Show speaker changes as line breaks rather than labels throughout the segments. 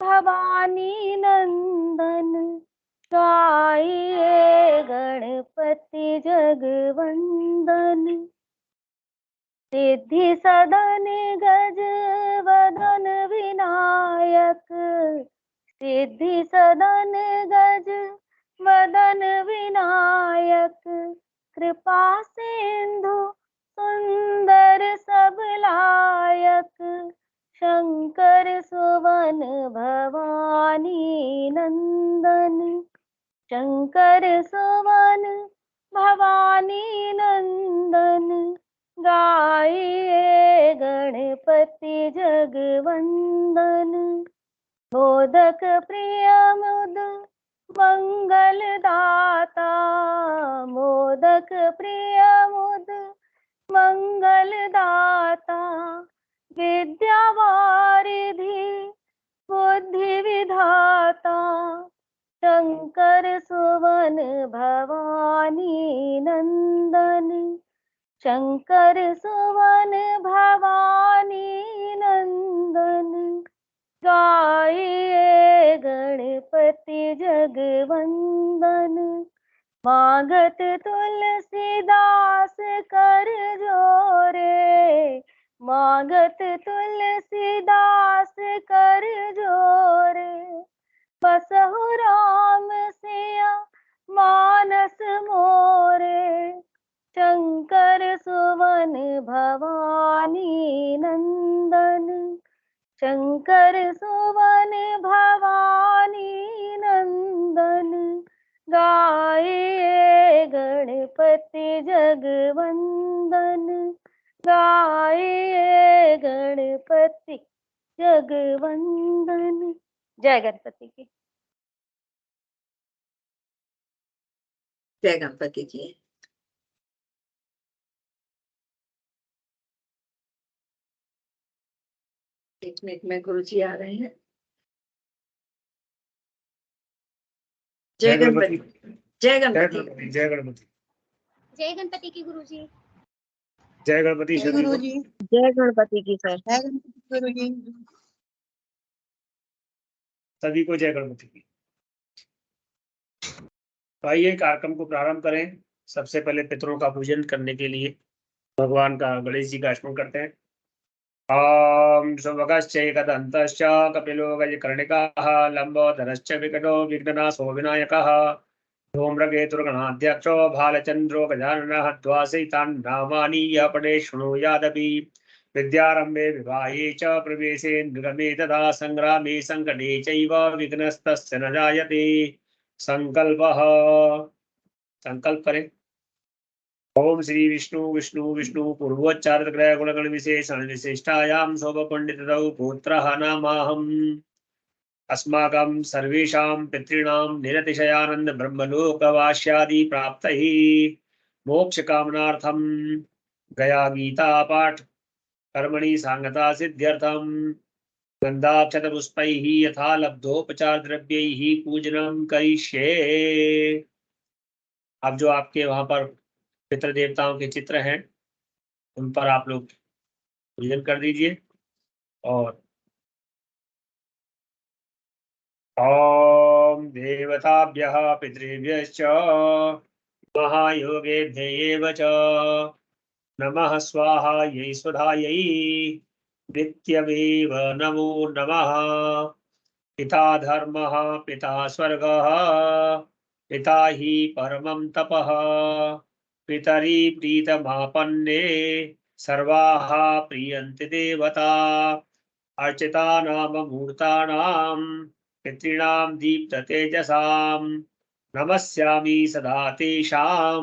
भवानी नंदन गाइए गणपति जगवंदन। सिद्धि सदन गज वदन विनायक, सिद्धि सदन गज वदन विनायक। कृपा सिंधु सुंदर सब लायक, शंकर सुवन भवानी नंदन। शंकर सुवन भवानी नंदन गाइए गणपति जगवंदन। मोदक प्रिय मुद मंगल दाता, मोदक प्रिय मुद मंगल दाता। विद्यावारिधि बुद्धि विधाता, शंकर सुवन भवानी नंदन। शंकर सुवन भवानी नंदन गाइए गणपति जगवंदन। मांगत तुलसीदास कर जोरे, मांगत तुलसीदास कर जोरे। बसहु राम सिया मानस मोरे, शंकर सुवन भवानी नंदन। शंकर सुवन भवानी नंदन गाइए गणपति जगवंदन। गाइए गणपति जगवंदन। जय गणपति की।
जय गणपति की। एक मिनट में गुरु जी आ रहे हैं। जय गणपति। जय गणपति।
जय गणपति।
जय गणपति की गुरु जी।
जय गणपति
गुरु जी।
जय गणपति की सर।
जय गणपति गुरु जी।
सभी को जय गणपति की। तो आइए कार्यक्रम को प्रारंभ करें। सबसे पहले पितरों का पूजन करने के लिए भगवान का, गणेश जी का स्मरण करते हैं। ओम शुभगश्चैकदन्तश्च कपिलो गजकर्णिकाः लम्बोदरश्च विकटो विघ्ननाशो विनायकः धूम्रकेतुर्गणाध्यक्षो भालचन्द्रो गजाननः द्वादशैतानि नामानि यः पठेत् शृणुयादपि विद्यारम्भे विवाहे च प्रवेशे निर्गमे तथा संग्रामे संकटे चैव विघ्नस्तस्य न जायते। संकल्पः। संकल्प करें। ओम श्री विष्णु विष्णु विष्णु पूर्वोच्चारित ग्रह गुणगण विशेषण विशिष्टायां शोभपंडितौ पुत्रः नामाहम्। अस्माकं सर्वेषां पितॄणां निरतिशयानंद ब्रह्मलोकवास्यादि प्राप्तैः मोक्ष कामनार्थं गया गीता पाठ कर्मणि सांगता सिद्ध्यर्थं गंधाक्षत पुष्पैः यथा लब्धोपचार द्रव्यैः पूजनं करिष्ये। अब जो आपके वहां पर पितृ देवताओं के चित्र हैं उन पर आप लोग पूजन कर दीजिए। और ओम देवताभ्यः पितृभ्यश्च महायोगेभ्यः च नमः स्वाहायै स्वधायै नित्यमेव नमो नमः। पिता धर्मः पिता स्वर्गः पिता हि परमं तपः पितरि प्रीतमापन्ने सर्वाः प्रीयन्ते देवता अर्चितानां मूर्तानां पितॄणां दीप्ततेजसां नमस्यामि सदा तेषां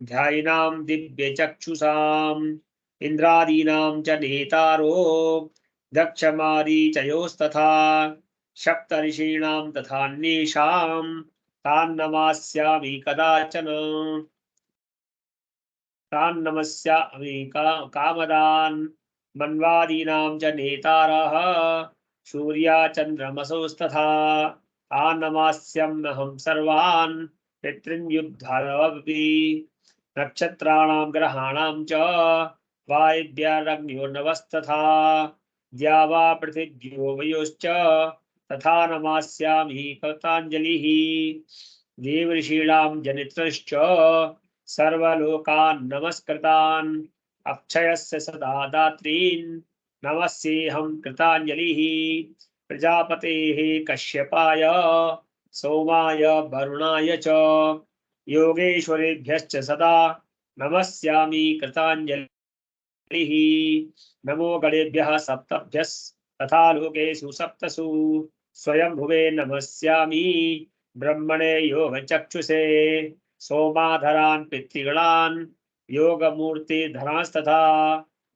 ध्यायिनां दिव्यचक्षुषाम् इन्द्रादीनां च नेतारो दक्षमारीचयोस्तथा सप्तऋषीणां तथान्येषां तान् नमास्यामि कदाचन। तान् नमस्यामि कामदान् मन्वादीनां च नेतारः सूर्याचन्द्रमसोस्तथा तान् नमास्याम्यहं सर्वान् पितॄन् युद्धरवपि नक्षत्राणां ग्रहाणां च वायव्यारण्यो नवस्तथा द्यावा पृथिव्यो वयोश्च तथा नमास्यामि कृताञ्जलिः देवर्षीणां जनित्रश्च सर्वलोकान् नमस्कृतान् अक्षयस्य सदा दात्रीन् नमस्येऽहं कृताञ्जलिः प्रजापतेः कश्यपाय सोमाय वरुणाय च योगेश्वरेभ्यश्च सदा नमस्यामि कृताञ्जलिः नमो गणेभ्यः सप्तभ्यः तथा लोकेषु सप्तसु स्वयंभुवे नमस्यामि ब्रह्मणे योगचक्षुषे सोमाधरान् पितृगणान् योगमूर्तिधरांस्तथा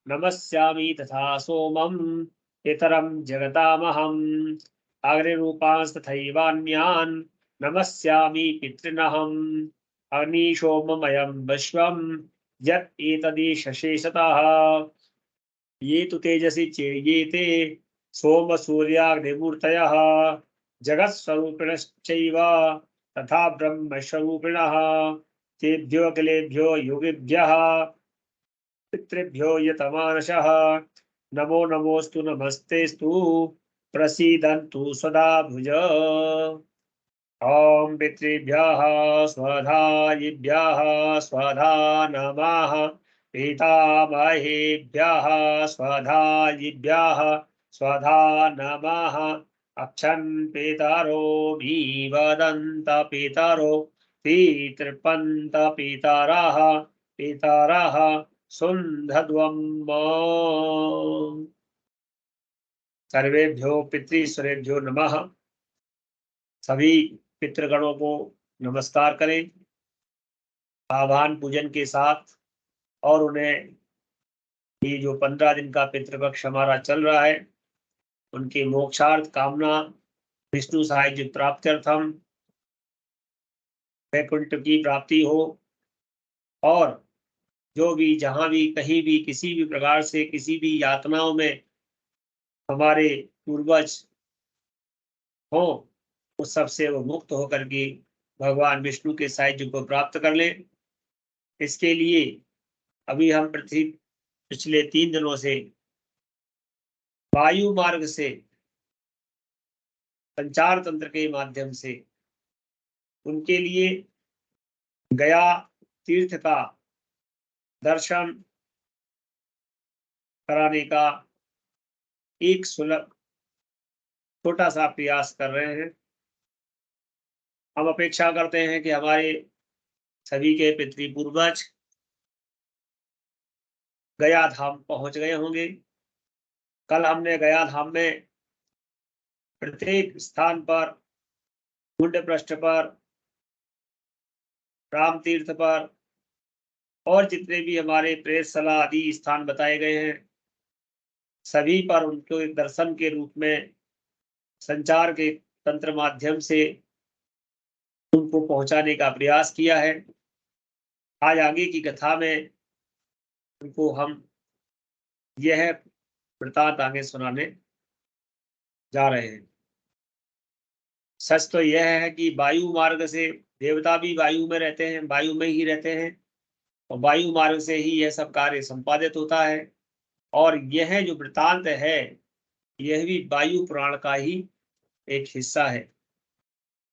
नमस्यामि तथा सोमम् इतरं जगतामहम् अग्निरूपांस्तथैवान्यान् नमस्यामि पितॄनहम् अग्निशोममयं विश्वं यत् एतदीशेषतः ये तु तेजसि चेयेते सोम सूर्याग्निमूर्तयः जगत्स्वरूपिणश्चैव तथा ब्रह्मस्वरूपिणः तेभ्यो अखिलेभ्यो योगिभ्यः पितृभ्यो यतमानशः नमो नमोस्तु नमस्तेस्तु प्रसीदन्तु सदा भुज ॐ पितृभ्यः स्वधायिभ्यः स्वधा नमः पितामहेभ्यः स्वधायिभ्यः स्वधा नमः अक्षन् पितरो वदन्त पितरो पितृपन्त पितरः पितरः सुन्धध्वम् सर्वेभ्यो पितृश्वरेभ्यो नमः। सभी पितृगणों को नमस्कार करें आवाहन पूजन के साथ और उन्हें ये जो 15 दिन का पितृपक्ष हमारा चल रहा है उनके मोक्षार्थ कामना विष्णु साहित्य प्राप्त्यर्थम वैकुंठ की प्राप्ति हो और जो भी जहां भी कहीं भी किसी भी प्रकार से किसी भी यातनाओं में हमारे पूर्वज हो उस सबसे वो मुक्त होकर के भगवान विष्णु के साहित्य को प्राप्त कर ले। इसके लिए अभी हम पिछले 3 दिनों से वायु मार्ग से संचार तंत्र के माध्यम से उनके लिए गया तीर्थ का दर्शन कराने का एक सुलभ छोटा सा प्रयास कर रहे हैं। हम अपेक्षा करते हैं कि हमारे सभी के पितृपूर्वज गया धाम पहुंच गए होंगे। कल हमने गया धाम में प्रत्येक स्थान पर मुंड पृष्ठ पर राम तीर्थ पर और जितने भी हमारे प्रेतशाला आदि स्थान बताए गए हैं सभी पर उनके दर्शन के रूप में संचार के तंत्र माध्यम से उनको पहुंचाने का प्रयास किया है। आज आगे की कथा में उनको हम यह वृतांत आगे सुनाने जा रहे हैं। सच तो यह है कि वायु मार्ग से देवता भी वायु में रहते हैं, वायु में ही रहते हैं और वायु मार्ग से ही यह सब कार्य संपादित होता है। और यह जो वृतांत है यह भी वायु पुराण का ही एक हिस्सा है।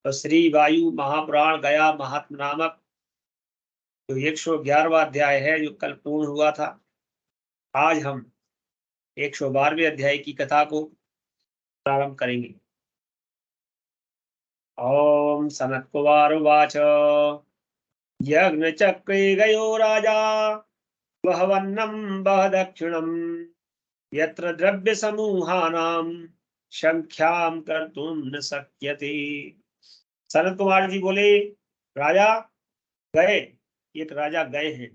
तो श्री वायु महापुराण गया महात्म नामक जो 111वां अध्याय है जो कल पूर्ण हुआ था, आज हम 112वें अध्याय की कथा को प्रारंभ करेंगे। ओम सनत्कुमार उवाच यज्ञचक्रे गयो राजा बहवन्नं बहदक्षिणम् यत्र द्रव्य समूहानां संख्यां कर्तुं न शक्यते। सनत कुमार जी बोले राजा गए, एक राजा गए हैं।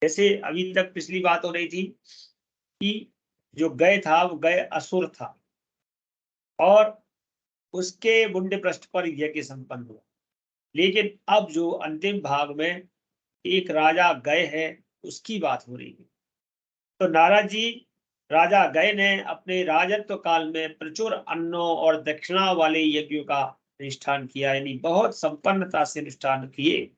जैसे अभी तक पिछली बात हो रही थी कि जो गए था वो गए असुर था और उसके मुंड पृष्ठ पर यज्ञ संपन्न हुआ। लेकिन अब जो अंतिम भाग में एक राजा गए हैं उसकी बात हो रही है। तो नारद जी राजा गए ने अपने राजत्व काल में प्रचुर अन्नों और दक्षिणा वाले यज्ञों का अनुष्ठान किया, यानी बहुत संपन्नता से अनुष्ठान किए।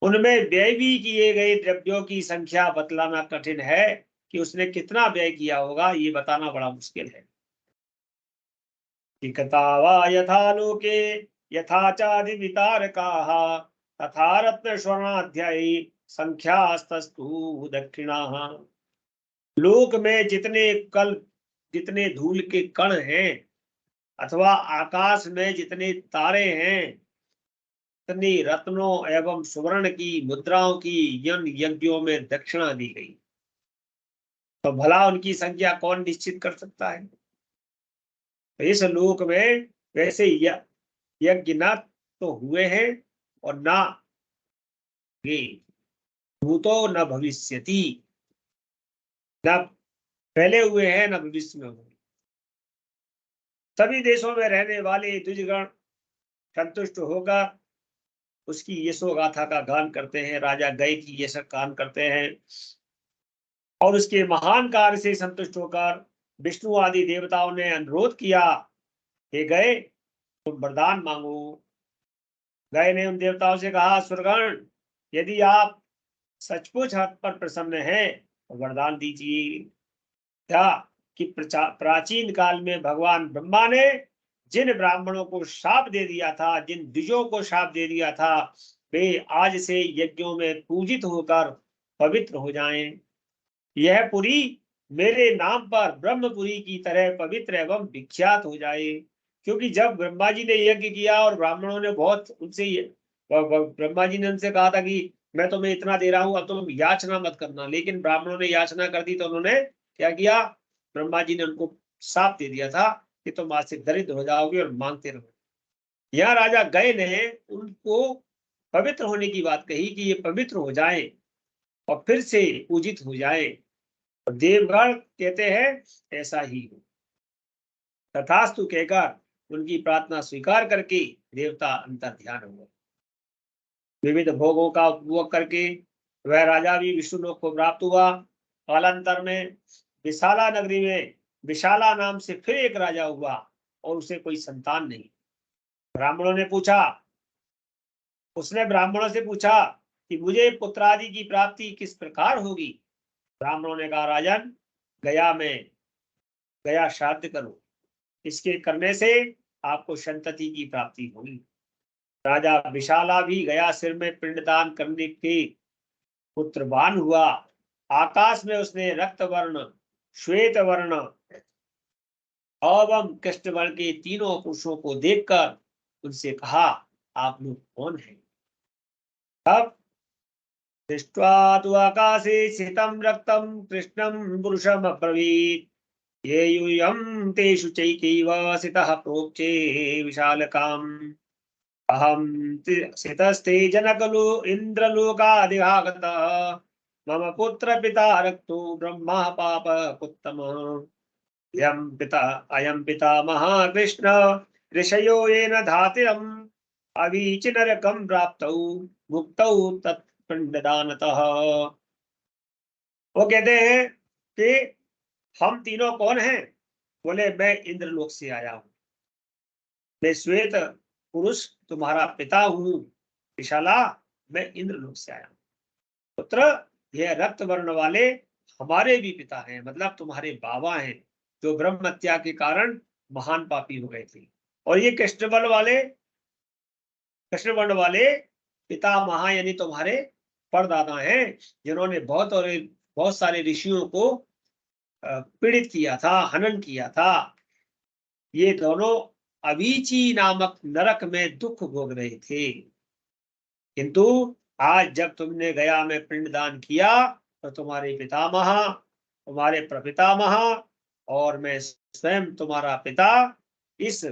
उनमें व्यय भी किए गए द्रव्यों की संख्या बतलाना कठिन है कि उसने कितना व्यय किया होगा, ये बताना बड़ा मुश्किल है। कि कथा वा यथा लोके यथा चादि वितारकाः तथा रत्न स्वर्णाध्यायी संख्यास्तस्तु दक्षिणाः। लोक में जितने धूल के कण हैं अथवा आकाश में जितने तारे हैं, इतनी रत्नों एवं सुवर्ण की मुद्राओं की यज्ञों में दक्षिणा दी गई। तो भला उनकी संख्या कौन निश्चित कर सकता है? तो इस लोक में वैसे यज्ञ न तो हुए हैं और ना ये भूतो न भविष्यति, न पहले हुए हैं न भविष्य में होंगे। सभी देशों में रहने वाले द्विजगण संतुष्ट होकर उसकी यशो गाथा का गान करते हैं, राजा गय की यश गान करते हैं और उसके महान कार्य से संतुष्ट होकर विष्णु आदि देवताओं ने अनुरोध किया, हे गए तुम वरदान मांगो। गए ने उन देवताओं से कहा, सुरगण यदि आप सचमुच हक पर प्रसन्न हैं तो वरदान दीजिए। क्या कि प्राचीन काल में भगवान ब्रह्मा ने जिन ब्राह्मणों को शाप दे दिया था, जिन द्विजों को शाप दे दिया था, वे आज से यज्ञों में पूजित होकर पवित्र हो जाएं। यह पुरी मेरे नाम पर ब्रह्मपुरी की तरह पवित्र एवं विख्यात हो जाए। क्योंकि जब ब्रह्मा जी ने यज्ञ किया और ब्राह्मणों ने बहुत उनसे ब्रह्मा जी ने उनसे कहा था कि मैं तुम्हें इतना दे रहा हूं, अब तुम याचना मत करना, लेकिन ब्राह्मणों ने याचना कर दी तो उन्होंने क्या किया? ब्रह्मा जी ने उनको शाप दे दिया था कि तुम आज से दरिद्र हो जाओगे और मांगते रहो। यहाँ राजा गए ने उनको पवित्र होने की बात कही कि ये पवित्र हो जाए और फिर से पूजित हो जाए। और देवगण कहते हैं ऐसा ही हो। तथास्तु कहकर उनकी प्रार्थना स्वीकार करके देवता अंतर ध्यान हो गए। विविध भोगों का उपभोग करके वह राजा भी विष्णुलोक को प्राप्त हुआ। कालांतर में विशाला नगरी में विशाला नाम से फिर एक राजा हुआ और उसे कोई संतान नहीं। उसने ब्राह्मणों से पूछा कि मुझे पुत्रादि की प्राप्ति किस प्रकार होगी? ब्राह्मणों ने कहा, राजन गया श्राद्ध करो, इसके करने से आपको संतति की प्राप्ति होगी। राजा विशाला भी गया सिर में पिंडदान करने के पुत्रवान हुआ। आकाश में उसने रक्त वर्ण, श्वेत वर्ण एवं कृष्ण वर्ण के तीनों पुरुषों को देखकर उनसे कहा, आप लोग कौन हैं? तब दृष्ट्वा तु आकाशे स्थितं रक्तं कृष्णं पुरुषम् अब्रवीत्, ये यूयं तेषु चैकैव सितः प्रोक्ते विशालकाम्, अहं सितस्ते जनकलो इन्द्रलोकादिभागतः, मम पुत्र पिता रक्तो ब्रह्मा पापकुत्तमः, अयं पिता महाकृष्ण ऋषयो येन धातिरम् अवीच नरकं प्राप्तौ मुक्तौ तत्पिंडदानतः। वो कहते हैं कि हम तीनों कौन हैं? बोले, मैं इंद्रलोक से आया हूं, मैं श्वेत पुरुष तुम्हारा पिता हूं। विशाला, मैं इंद्रलोक से आया हूं। पुत्र, यह रक्त वर्ण वाले हमारे भी पिता हैं, मतलब तुम्हारे बाबा हैं, जो ब्रह्म हत्या के कारण महान पापी हो गए थे। और ये कृष्ण वर्ण वाले पिता महा यानी तुम्हारे परदादा हैं, जिन्होंने बहुत सारे ऋषियों को पीड़ित किया था, हनन किया था। ये दोनों अवीची नामक नरक में दुख भोग रहे थे। किंतु आज जब तुमने गया में पिंडदान किया तो तुम्हारे पितामह, तुम्हारे प्रपितामह और मैं स्वयं तुम्हारा पिता इस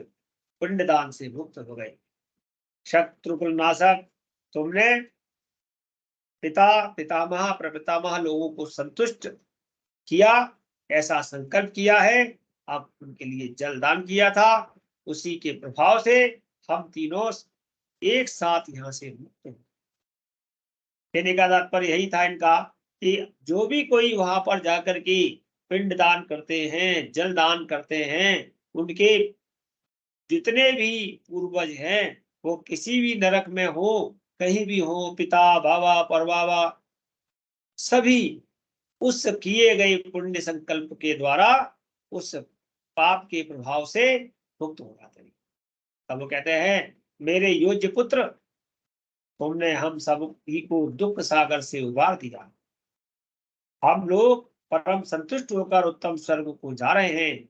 पिंडदान से मुक्त हो गए। शत्रुकुल नाशक, तुमने पितामह प्रपितामह लोगों को संतुष्ट किया, ऐसा संकल्प किया है। अब उनके लिए जलदान किया था, उसी के प्रभाव से हम तीनों एक साथ यहां से मुक्त हुए। कहने का तात्पर्य यही था इनका कि जो भी कोई वहां पर जाकर के पिंड दान करते हैं, जल दान करते हैं, उनके जितने भी पूर्वज हैं वो किसी भी नरक में हो, कहीं भी हो, पिता बाबा परबाबा, सभी उस किए गए पुण्य संकल्प के द्वारा, उस पाप के प्रभाव से मुक्त हो जाते हैं। तब वो कहते हैं मेरे योग्य पुत्र, तुमने हम सब ही को दुख सागर से उबार दिया। हम लोग परम संतुष्ट होकर उत्तम स्वर्ग को जा रहे हैं।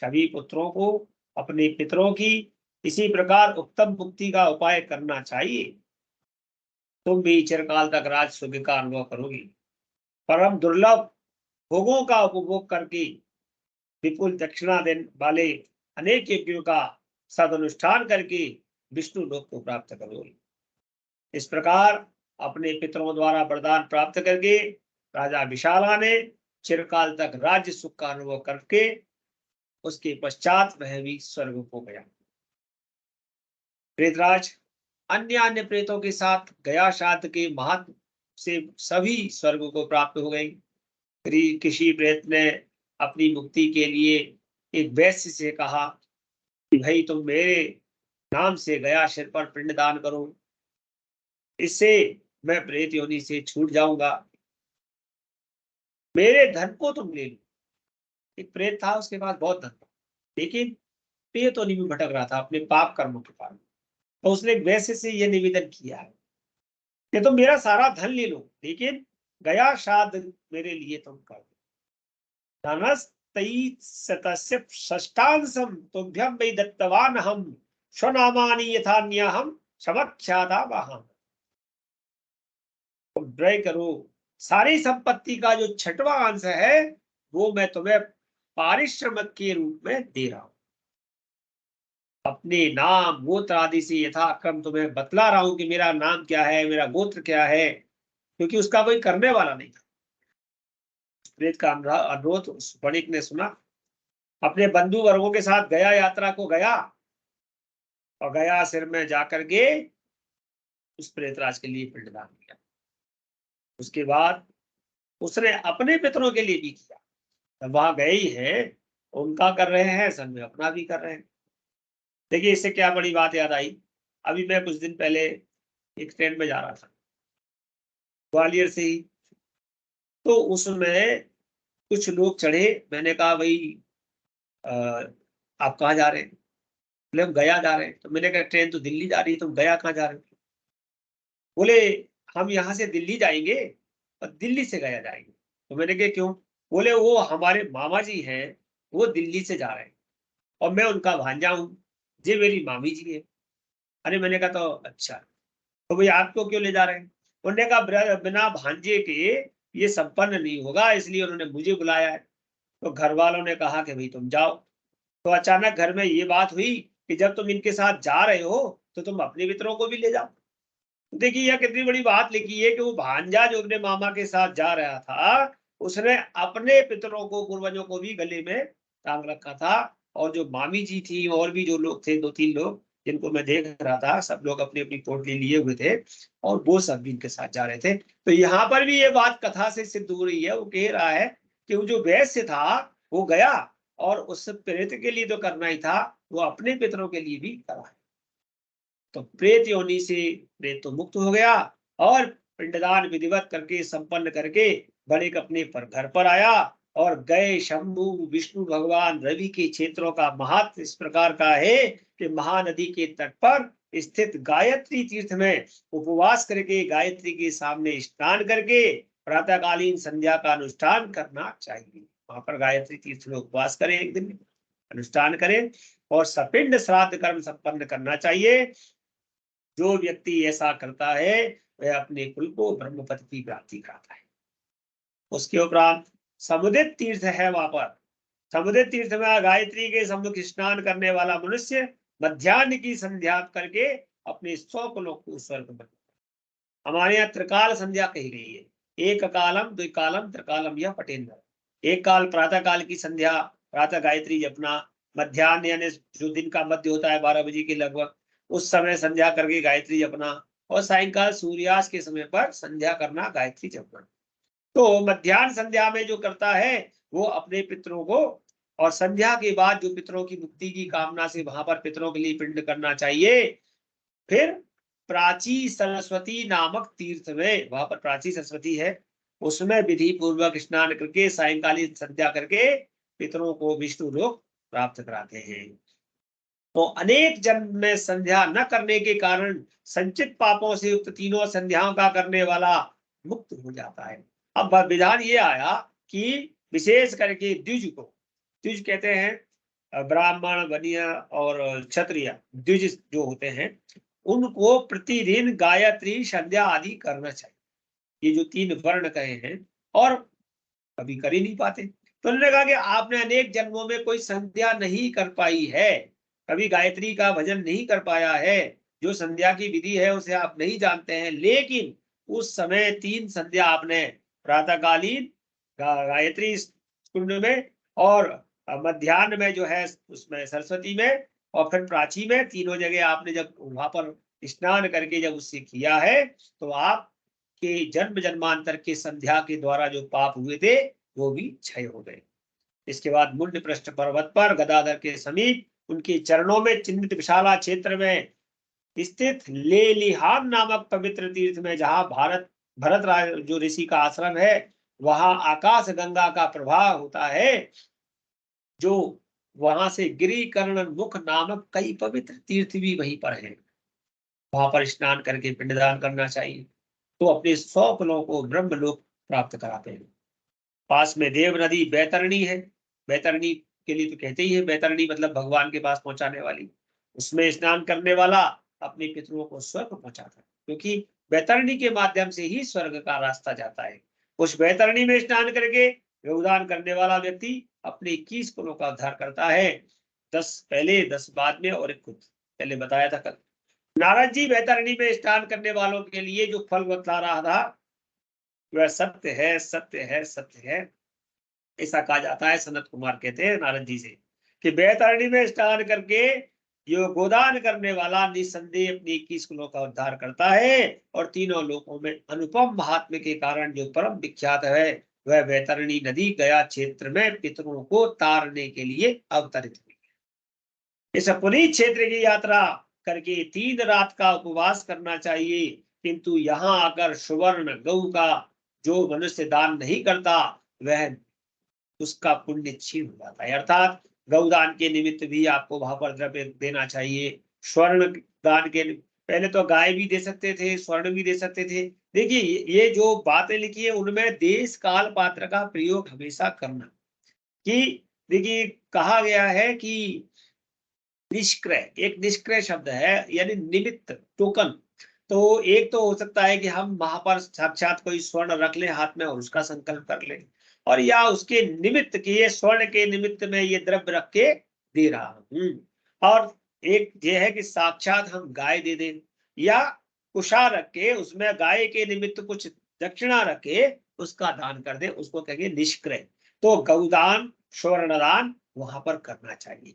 सभी पुत्रों को अपने पितरों की इसी प्रकार उत्तम मुक्ति का उपाय करना चाहिए। तुम भी चिरकाल तक राज सुख का अनुभव करोगी। परम दुर्लभ भोगों का उपभोग करके विपुल दक्षिणा देने वाले अनेक यज्ञों का सदनुष्ठान करके विष्णु लोक को प्राप्त करोगे। इस प्रकार अपने पितरों द्वारा वरदान प्राप्त करके राजा विशाला ने चिरकाल तक राज्य सुख का अनुभव करके उसके पश्चात वह भी स्वर्ग को गया। प्रेतराज अन्य अन्य प्रेतों के साथ गया श्राद्ध के महत्व से सभी स्वर्ग को प्राप्त हो गई। किसी प्रेत ने अपनी मुक्ति के लिए एक वैश्य से कहा कि भाई तुम मेरे नाम से गया सिर पर पिंड दान करो, इससे मैं प्रेत योनि से छूट जाऊंगा, मेरे धन को तुम ले लो। एक प्रेत था, उसके पास बहुत धन था, लेकिन प्रेत योनि में भटक रहा था अपने पाप कर्मों के कारण। तो उसने एक वैश्य से यह निवेदन किया है कि तुम मेरा सारा धन ले लो, लेकिन गया श्राद्ध मेरे लिए तुम कर दो। षष्टांशम तुभ्यं वै दत्तवान हम स्वनामानि यथान्यहम समख्याता वहां। तुम ड्राई करो, सारी संपत्ति का जो 6वां अंश है वो मैं तुम्हें पारिश्रमिक के रूप में दे रहा हूं। अपने नाम गोत्र आदि से यथाक्रम तुम्हें बतला रहा हूं कि मेरा नाम क्या है, मेरा गोत्र क्या है, क्योंकि उसका कोई करने वाला नहीं था। प्रेत का अनुरोध उस वणिक ने सुना, अपने बंधु वर्गों के साथ गया यात्रा को गया और गया सिर में जाकर के उस प्रेतराज के लिए पिंडदान किया। उसके बाद उसने अपने पितरों के लिए भी किया। तब वहां गए ही है, उनका कर रहे हैं, संग में अपना भी कर रहे हैं। देखिए इससे क्या बड़ी बात याद आई। अभी मैं कुछ दिन पहले एक ट्रेन में जा रहा था ग्वालियर से ही, तो उसमें कुछ लोग चढ़े। मैंने कहा भाई आप कहाँ जा रहे हैं? बोले हम गया जा रहे हैं। तो मैंने कहा ट्रेन तो दिल्ली जा रही है, तुम गया कहाँ जा रहे हो? बोले हम यहाँ से दिल्ली जाएंगे और दिल्ली से गया जाएंगे। तो मैंने कहा क्यों? बोले वो हमारे मामा जी हैं, वो दिल्ली से जा रहे हैं और मैं उनका भांजा हूँ, जी मेरी मामी जी है। अरे मैंने कहा तो अच्छा, तो भाई आपको क्यों ले जा रहे हैं? उन्होंने कहा बिना भांजे के ये संपन्न नहीं होगा, इसलिए उन्होंने मुझे बुलाया है। तो घर वालों ने कहा कि भाई तुम जाओ। तो अचानक घर में ये बात हुई कि जब तुम इनके साथ जा रहे हो तो तुम अपने मित्रों को भी ले जाओ। देखिए यह कितनी बड़ी बात लिखी है कि वो भांजा जो अपने मामा के साथ जा रहा था, उसने अपने पितरों को, पूर्वजों को भी गले में टांग रखा था। और जो मामी जी थी और भी जो लोग थे, 2-3 लोग जिनको मैं देख रहा था, सब लोग अपनी अपनी पोटली लिए हुए थे और वो सब भी इनके साथ जा रहे थे। तो यहाँ पर भी ये बात कथा से सिद्ध हो रही है। वो कह रहा है कि वो जो वैश्य था वो गया और उस प्रेत के लिए तो करना ही था, वो अपने पितरों के लिए भी करा है। तो प्रेत योनि से प्रेत तो मुक्त हो गया और पिंडदान विधिवत करके संपन्न करके बड़े अपने पर घर पर आया और गए। शंभु विष्णु भगवान रवि के क्षेत्रों का महत्व इस प्रकार का है कि महानदी के तट पर स्थित गायत्री तीर्थ में उपवास करके गायत्री के सामने स्नान करके प्रातःकालीन संध्या का अनुष्ठान करना चाहिए। वहां पर गायत्री तीर्थ में उपवास करें, एक दिन अनुष्ठान करें और सपिंड श्राद्ध कर्म संपन्न करना चाहिए। जो व्यक्ति ऐसा करता है वह अपने कुल को ब्रह्मपद की प्राप्ति कराता है। उसके उपरांत समुदित तीर्थ है, वहां पर समुदित तीर्थ में गायत्री के सम्मुख स्नान करने वाला मनुष्य मध्याह्न की संध्या करके अपने 100 कुलों को स्वर्ग में। हमारे यहाँ त्रिकाल संध्या कही गई है, एक कालम द्विकालम त्रिकालम, यह पटेंद्र। एक काल प्रातः काल की संध्या, प्रातः गायत्री जपना, मध्याह्न यानी जो दिन का मध्य होता है 12 बजे के लगभग, उस समय संध्या करके गायत्री जपना, और सायंकाल सूर्यास्त के समय पर संध्या करना, गायत्री जपना। तो मध्याह्न संध्या में जो करता है वो अपने पितरों को, और संध्या के बाद जो पितरों की मुक्ति की कामना से वहां पर पितरों के लिए पिंड करना चाहिए। फिर प्राची सरस्वती नामक तीर्थ में, वहां पर प्राची सरस्वती है, उसमें विधि पूर्वक स्नान करके सायंकालीन संध्या करके पितरों को विष्णु लोक प्राप्त कराते हैं। तो अनेक जन्म में संध्या न करने के कारण संचित पापों से युक्त तीनों संध्याओं का करने वाला मुक्त हो जाता है। अब विधान ये आया कि विशेष करके द्विज को, द्विज कहते हैं ब्राह्मण, वनिया और क्षत्रिय, द्विज जो होते हैं उनको प्रतिदिन गायत्री संध्या आदि करना चाहिए। ये जो 3 वर्ण कहे हैं और कभी कर ही नहीं पाते, तो उन्होंने कहा कि आपने अनेक जन्मों में कोई संध्या नहीं कर पाई है, कभी गायत्री का भजन नहीं कर पाया है, जो संध्या की विधि है उसे आप नहीं जानते हैं, लेकिन उस समय 3 संध्या आपने प्रातःकालीन गायत्री कुंड में और मध्याह्न में जो है उसमें सरस्वती में और फिर प्राची में, तीनों जगह आपने जब वहां पर स्नान करके जब उससे किया है तो आप के जन्म जन्मांतर के संध्या के द्वारा जो पाप हुए थे वो भी क्षय हो गए। इसके बाद मुंड पृष्ठ पर्वत पर गदाधर के समीप उनके चरणों में चिन्हित विशाला क्षेत्र में स्थित लेलिहान नामक पवित्र तीर्थ में, जहां भरत राज जो ऋषि का आश्रम है, वहां आकाश गंगा का प्रवाह होता है, जो वहां से गिरिकर्ण मुख नामक कई पवित्र तीर्थ भी वहीं पर हैं। वहां पर स्नान करके पिंडदान करना चाहिए, तो अपने 100 कुलों को ब्रह्मलोक प्राप्त कराते हैं। पास में देव नदी बैतरणी है, बैतरणी के लिए तो कहते ही है, बैतरणी मतलब भगवान के पास पहुंचाने वाली। उसमें स्नान करने वाला अपने पितरों को स्वर्ग पहुंचाता है, क्योंकि बैतरणी के माध्यम से ही स्वर्ग का रास्ता जाता है। उस बैतरणी में स्नान करके योगदान करने वाला व्यक्ति अपने 21 कुलों का उद्धार करता है, 10 पहले 10 बाद में और 1 खुद पहले बताया था कल। नारद जी बैतरणी में स्नान करने वालों के लिए जो फल बतला रहा था वह सत्य है, सत्य है, सत्य है, ऐसा कहा जाता है। सनत कुमार कहते हैं नारद जी से कि बैतरणी में स्नान करके जो गोदान करने वाला निसंदेह अपनी 21 कुलों का उद्धार करता है और तीनों लोकों में अनुपम महात्म्य के कारण जो परम विख्यात है, वह बैतरणी नदी गया क्षेत्र में पितरों को तारने के लिए अवतरित हुई। इस पुनीत क्षेत्र की यात्रा करके 3 रात का उपवास करना चाहिए, किंतु यहाँ आकर सुवर्ण गौ का जो मनुष्य दान नहीं करता वह उसका पुण्य छीन हो जाता है। अर्थात गौदान के निमित्त भी आपको वहां पर द्रव्य देना चाहिए। स्वर्ण दान के पहले तो गाय भी दे सकते थे, स्वर्ण भी दे सकते थे। देखिए ये जो बातें लिखी है उनमें देश काल पात्र का प्रयोग हमेशा करना, कि देखिए कहा गया है कि निष्क्रय, एक निष्क्रय शब्द है यानी निमित्त, टोकन। तो एक तो हो सकता है कि हम वहां पर साक्षात कोई स्वर्ण रख लें हाथ में और उसका संकल्प कर लें, और या उसके निमित्त की ये स्वर्ण के निमित्त में ये द्रव्य रख के दे रहा हूं, और एक ये है कि साक्षात हम गाय दे दें या कुशा रख के उसमें गाय के निमित्त कुछ दक्षिणा रख के उसका दान कर दे, उसको कहेंगे निष्क्रय। तो गौदान, स्वर्णदान वहां पर करना चाहिए।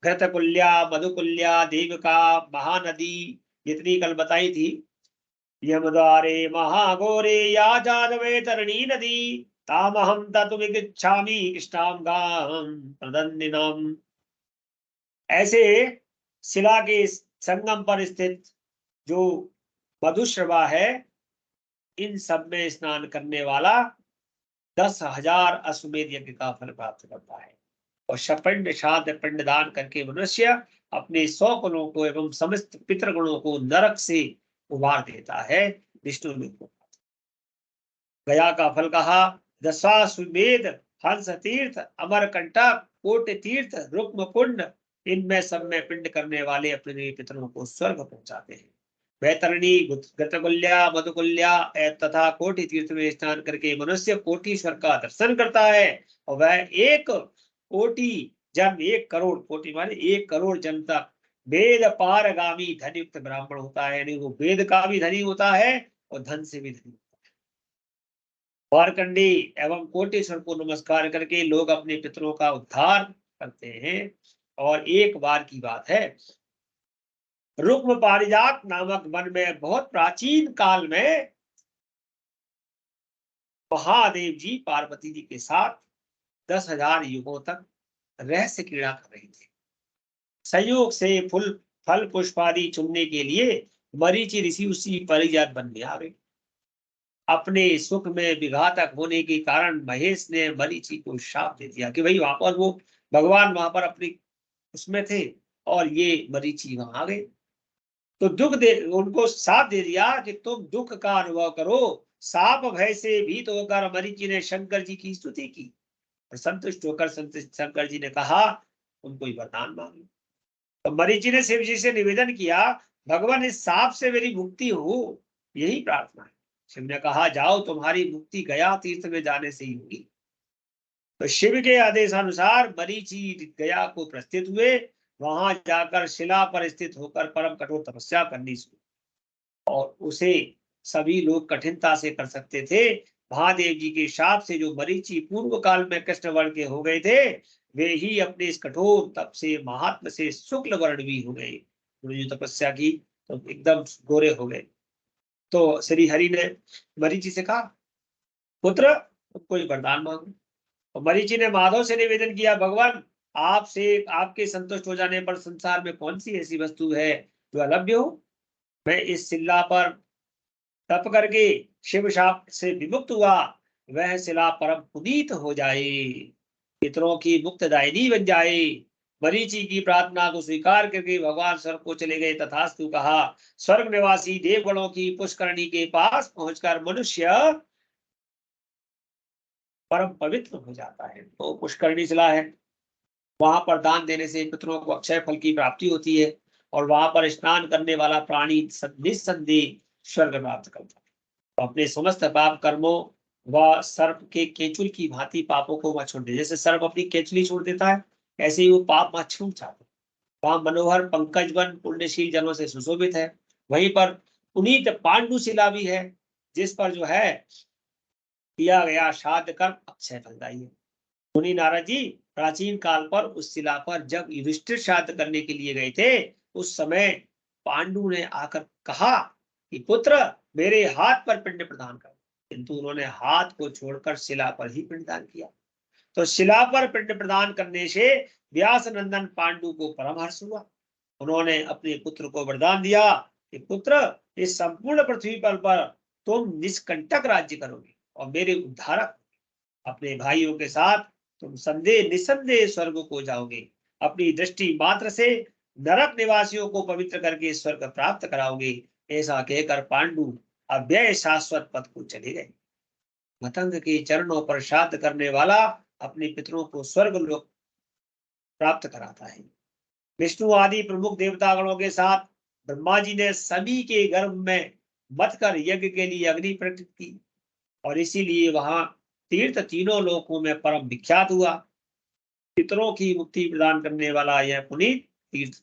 घृतकुल्या, मधुकुल्या, देविका, महानदी जितनी कल बताई थी, यमद्वारे महाघोरे या जानवे तरणी नदी तामहम तत्विगच्छामि कृष्णाम गाम प्रदन्निनम। ऐसे शिला के संगम पर स्थित जो मधुश्रवा है, इन सब में स्नान करने वाला 10,000 अश्वमेध यज्ञ का फल प्राप्त करता है। और सपिंड श्राद्ध पिंडदान करके मनुष्य अपने 100 कुलों को एवं समस्त पितृगणों को नरक से उबार देता है, विष्णु लोक को। गया का फल कहा, दशाश्वमेध, हंस तीर्थ, अमरकंटक, कोटि तीर्थ, रुक्म कुंड, इनमें सब में पिंड करने वाले अपने पितरों को स्वर्ग पहुंचाते हैं। बैतरणी, घृतकुल्या, मधुकुल्या तथा कोटि तीर्थ में स्नान करके मनुष्य कोटीश्वर का दर्शन करता है, और वह 1 कोटि जन्म, 1 करोड़, कोटि माने 1 करोड़ जन्म तक वेद पारगामी धनयुक्त ब्राह्मण होता है, यानी वो वेद का भी धनी होता है और धन से भी धनी। मार्कंडी एवं कोटेश्वर को नमस्कार करके लोग अपने पितरों का उद्धार करते हैं। और एक बार की बात है, रुक्म पारिजात नामक वन में बहुत प्राचीन काल में महादेव जी पार्वती जी के साथ 10,000 युगों तक रहस्य क्रीड़ा कर रहे थे। संयोग से फल पुष्प आदि चुनने के लिए मरीचि ऋषि उसी पारिजात वन में आ गए। अपने सुख में विघातक होने के कारण महेश ने मरीचि को शाप दे दिया कि भाई वहां पर वो भगवान वहां पर अपनी उसमें थे, और ये मरीचि वहां आ गए। तो दुख दे उनको साप दे दिया कि तुम दुख का अनुभव करो। साप भय से भीत होकर मरीचि ने शंकर जी की स्तुति की और संतुष्ट होकर शंकर जी ने कहा तुम कोई वरदान मांगो। तो मरीचि ने शिव जी से निवेदन किया, भगवान इस साप से मेरी मुक्ति हो, यही प्रार्थना है। शिव ने कहा जाओ, तुम्हारी मुक्ति गया तीर्थ में जाने से ही होगी। तो शिव के आदेशानुसार मरीचि गया को प्रस्थित हुए। वहां जाकर शिला पर स्थित होकर परम कठोर तपस्या करनी शुरू, और उसे सभी लोग कठिनता से कर सकते थे। महादेव जी के शाप से जो मरीचि पूर्व काल में कृष्ण वर्ण के हो गए थे, वे ही अपने इस कठोर तप से महात्म से शुक्ल वर्ण भी हो गए। उन्होंने जो तपस्या की तो एकदम गोरे हो गए। तो श्री हरि ने मरीचि से कहा पुत्र तुम कोई वरदान मांगो। और मरीचि ने माधव से निवेदन किया, भगवान आपसे आपके संतुष्ट हो जाने पर संसार में कौन सी ऐसी वस्तु है जो अलभ्य हो। मैं इस शिला पर तप करके शिव शाप से विमुक्त हुआ, वह शिला परम पुनीत हो जाए, पितरों की मुक्तदायिनी बन जाए। मरीचि की प्रार्थना को स्वीकार करके भगवान स्वर्ग को चले गए। तथास्तु कहा। स्वर्ग निवासी देवगणों की पुष्करणी के पास पहुंचकर मनुष्य परम पवित्र हो जाता है। तो पुष्करणी शिला है, वहां पर दान देने से पितरों को अक्षय फल की प्राप्ति होती है, और वहां पर स्नान करने वाला प्राणी निस्संदेह स्वर्ग प्राप्त करता है। तो अपने समस्त पाप कर्मों व सर्प के केचुल की भांति पापों को वह छोड़ दे। जैसे सर्प अपनी केचुली छोड़ देता है, ऐसे ही वो पाप वहां छूट जाते हैं। वहां मनोहर पंकज वन पुण्यशील जनों से सुशोभित है। वहीं पर पुनीत पांडु शिला भी है, जिस पर जो है किया गया श्राद्ध कर्म अक्षय फलदायी है। मुनि नारद जी प्राचीन काल पर उस शिला पर जब युधिष्ठिर श्राद्ध करने के लिए गए थे, उस समय पांडु ने आकर कहा कि पुत्र मेरे हाथ पर पिंड प्रदान कर, किंतु उन्होंने हाथ को छोड़कर शिला पर ही पिंडदान किया। तो शिला पर पिंड प्रदान करने से व्यास नंदन पांडु को परम हर्ष हुआ। उन्होंने अपने पुत्र को वरदान दिया कि पुत्र इस संपूर्ण पृथ्वी पर तुम निष्कंटक राज्य करोगे और मेरे उद्धारक। अपने भाइयों के साथ तुम संदेह निसंदेह स्वर्ग को जाओगे। अपनी दृष्टि मात्र से नरक निवासियों को पवित्र करके स्वर्ग प्राप्त कराओगे। ऐसा कहकर पांडु अव्यय शाश्वत पद को चले गए। मतंग के चरणों पर श्राद्ध करने वाला अपने पितरों को स्वर्ग लोक प्राप्त कराता है। विष्णु आदि प्रमुख देवतागणों के साथ ब्रह्मा जी ने सभी के गर्भ में मत कर यज्ञ के लिए अग्नि प्रकट की, और इसीलिए वहां तीर्थ तीनों लोकों में परम विख्यात हुआ। पितरों की मुक्ति प्रदान करने वाला यह पुनीत तीर्थ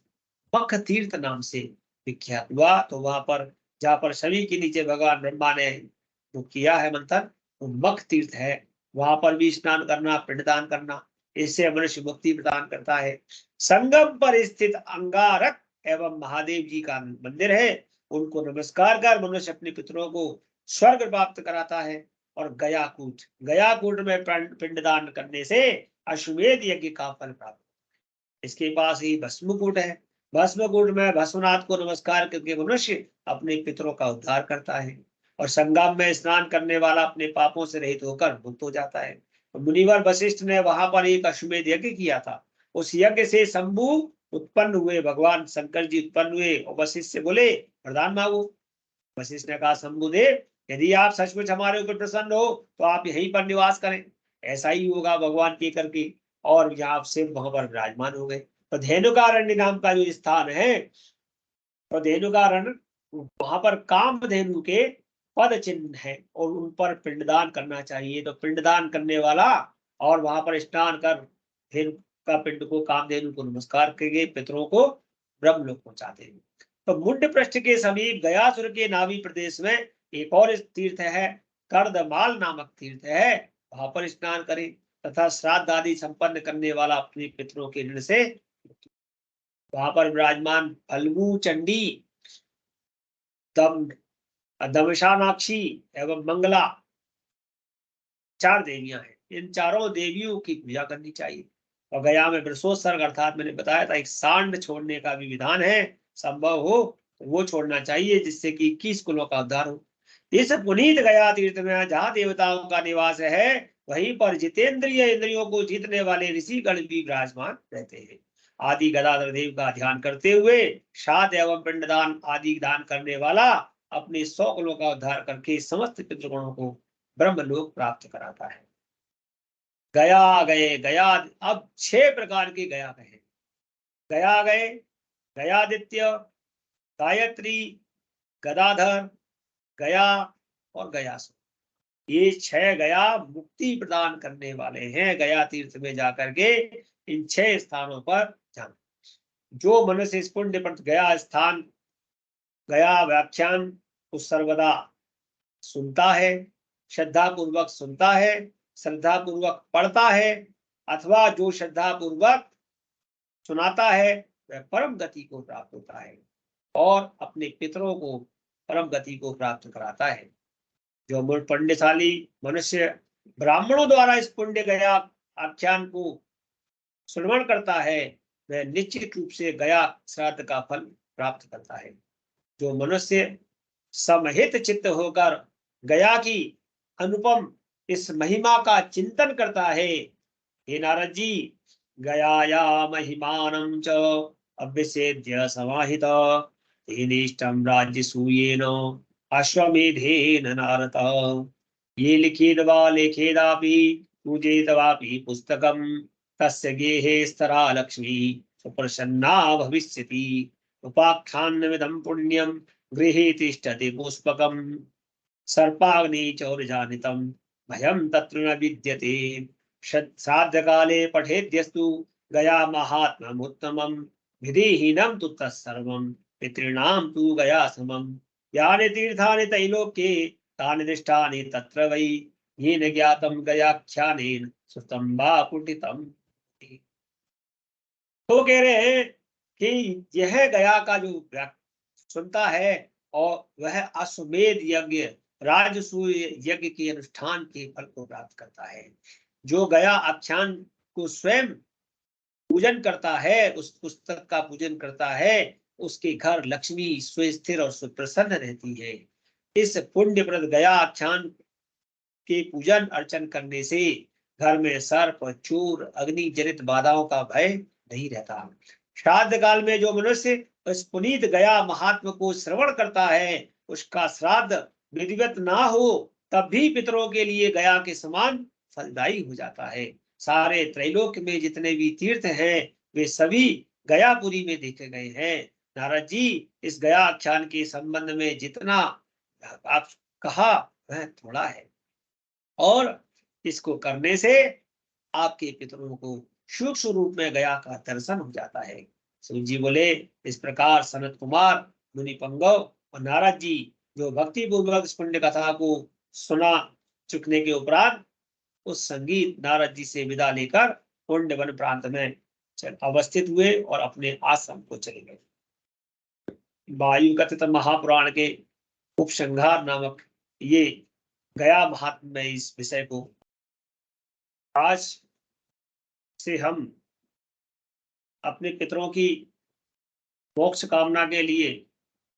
मख तीर्थ नाम से विख्यात हुआ। तो वहां पर जहाँ पर सभी के नीचे भगवान ब्रह्मा ने जो किया है मंथन, वो मख तीर्थ है। वहां पर भी स्नान करना, पिंडदान करना, इससे मनुष्य मुक्ति प्रदान करता है। संगम पर स्थित अंगारक एवं महादेव जी का मंदिर है, उनको नमस्कार कर मनुष्य अपने पितरों को स्वर्ग प्राप्त कराता है। और गयाकूट में पिंडदान करने से अश्वमेध यज्ञ का फल प्राप्त। इसके पास ही भस्मकूट है। भस्मकूट में भस्मनाथ को नमस्कार करके मनुष्य अपने पितरों का उद्धार करता है। और संगम में स्नान करने वाला अपने पापों से रहित होकर मुक्त हो जाता है। मुनिवर वशिष्ठ ने वहां पर एक अश्वमेध यज्ञ किया था। उस यज्ञ से शंभु उत्पन्न हुए, भगवान शंकर जी उत्पन्न हुए और वशिष्ठ से बोले वरदान मांगो। वशिष्ठ ने कहा शंभुदेव, यदि आप सचमुच हमारे ऊपर प्रसन्न हो तो आप यहीं पर निवास करें। ऐसा ही होगा भगवान के करके, और यहाँ से वहां पर विराजमान हो गए। तो धेनुकारण्य नाम का जो स्थान है, तो धेनुकारण्य वहां पर कामधेनु के पद चिन्ह है और उन पर पिंडदान करना चाहिए। तो पिंडदान करने वाला और वहां पर स्नान कर धेनु का पिंड को कामधेनु को नमस्कार करके पितरों को ब्रह्मलोक पहुंचाते हैं। तो मुंड पृष्ठ के समीप गयासुर के नाभि प्रदेश में एक और तीर्थ है, कर्दमाल नामक तीर्थ है। वहां पर स्नान करें तथा श्राद्ध आदि संपन्न करने वाला अपने पितरों के ऋण से। वहां पर विराजमान फल्गु चंडी, दमशानाक्षी एवं मंगला 4 देवियां हैं। इन चारों देवियों की पूजा करनी चाहिए। और गया में वृषोत्सर्ग अर्थात मैंने बताया था एक सांड छोड़ने का भी विधान है। संभव हो तो वो छोड़ना चाहिए, जिससे कि 21 कुलों का उद्धार हो। इस पुनीत गया तीर्थ में जहाँ देवताओं का निवास है, वहीं पर जितेंद्रिय इंद्रियों को जीतने वाले ऋषिगण भी विराजमान रहते हैं। आदि गदाधर देव का ध्यान करते हुए श्राद्ध एवं पिंडदान आदि दान करने वाला अपने 100 कुलों का उद्धार करके समस्त पितृगणों को ब्रह्मलोक प्राप्त कराता है। गया गए गया, अब 6 प्रकार के गया कहे। गया गए, गयादित्य, गायत्री, गदाधर, गया और गयासुर, ये 6 गया मुक्ति प्रदान करने वाले हैं। गया तीर्थ में जाकर के इन 6 स्थानों पर जाना। जो मनुष्य इस पुण्य पर गया स्थान, गया व्याख्यान को सर्वदा सुनता है, श्रद्धा पूर्वक सुनता है, श्रद्धा पूर्वक पढ़ता है, अथवा जो श्रद्धा पूर्वक सुनाता है वह परम गति को प्राप्त होता है और अपने पितरों को परम गति को प्राप्त कराता है। जो पुण्यशाली मनुष्य ब्राह्मणों द्वारा इस पुण्य गया आख्यान को श्रवण करता है वह निश्चित रूप से गया श्राद्ध का फल प्राप्त करता है। जो मनुष्य समहित चित्त होकर गया की अनुपम इस महिमा का चिंतन करता है, हे नारद जी, गयाया महिमानं च अभ्यसेद्य समाहित तेनेष्टं राज्यसूयेन अश्वमेधेन नारद। ये लिखित वा लेखेदापि पूजेत वापि पुस्तकं तस्य गेहे स्तरा लक्ष्मी सुप्रसन्ना भविष्यति। उपाख्यानमिदं पुण्यं गृहे तिष्ठति पुष्पकं सर्पाग्नि चौर्जानितं भयं तत्र न विद्यते। श्राद्धकाले पठेद्यस्तु गया महात्म्यमुत्तमं विधिहीनं तु तत्सर्वं पितॄणां तु गया समम्। यानि तीर्थानि त्रैलोक्ये तानि दृष्टानि तत्र वै येन ज्ञातं गयाख्यानेन श्रुतं वा पुटितं। तो कह रहे हैं कि यह गया का जो सुनता है और वह अश्वमेध यज्ञ राजसूय यज्ञ के अनुष्ठान के फल को प्राप्त करता है। जो गया आख्यान को स्वयं पूजन करता है, उस पुस्तक का पूजन करता है, उसके घर लक्ष्मी सुस्थिर और सुप्रसन्न रहती है। इस पुण्यप्रद गया आख्यान के पूजन अर्चन करने से घर में सर्प, चोर, अग्नि जनित बाधाओं का भय नहीं रहता। श्राद्ध काल में जो मनुष्य इस पुनीत गया महात्मा को श्रवण करता है, उसका श्राद्ध विधिवत ना हो तब भी पितरों के लिए गया के समान फलदायी हो जाता है। सारे त्रैलोक्य में जितने भी तीर्थ हैं वे सभी गयापुरी में देखे गए हैं। नारद जी, इस गया आख्यान के संबंध में जितना आप कहा वह थोड़ा है और इसको करने से आपके पितरों को सूक्ष्म रूप में गया का दर्शन हो जाता है। शिव जी बोले, इस प्रकार सनत कुमार, मुनि पंगव और नारद जी जो भक्ति पूर्वक इस पुण्य कथा को सुना चुकने के उपरांत उस संगीत नारद जी से विदा लेकर पुण्य वन प्रांत में अवस्थित हुए और अपने आश्रम को चले गए। वायु कथित महापुराण के उपसंहार नामक ये गया महात्म्य में इस विषय को आज से हम अपने पितरों की मोक्ष कामना के लिए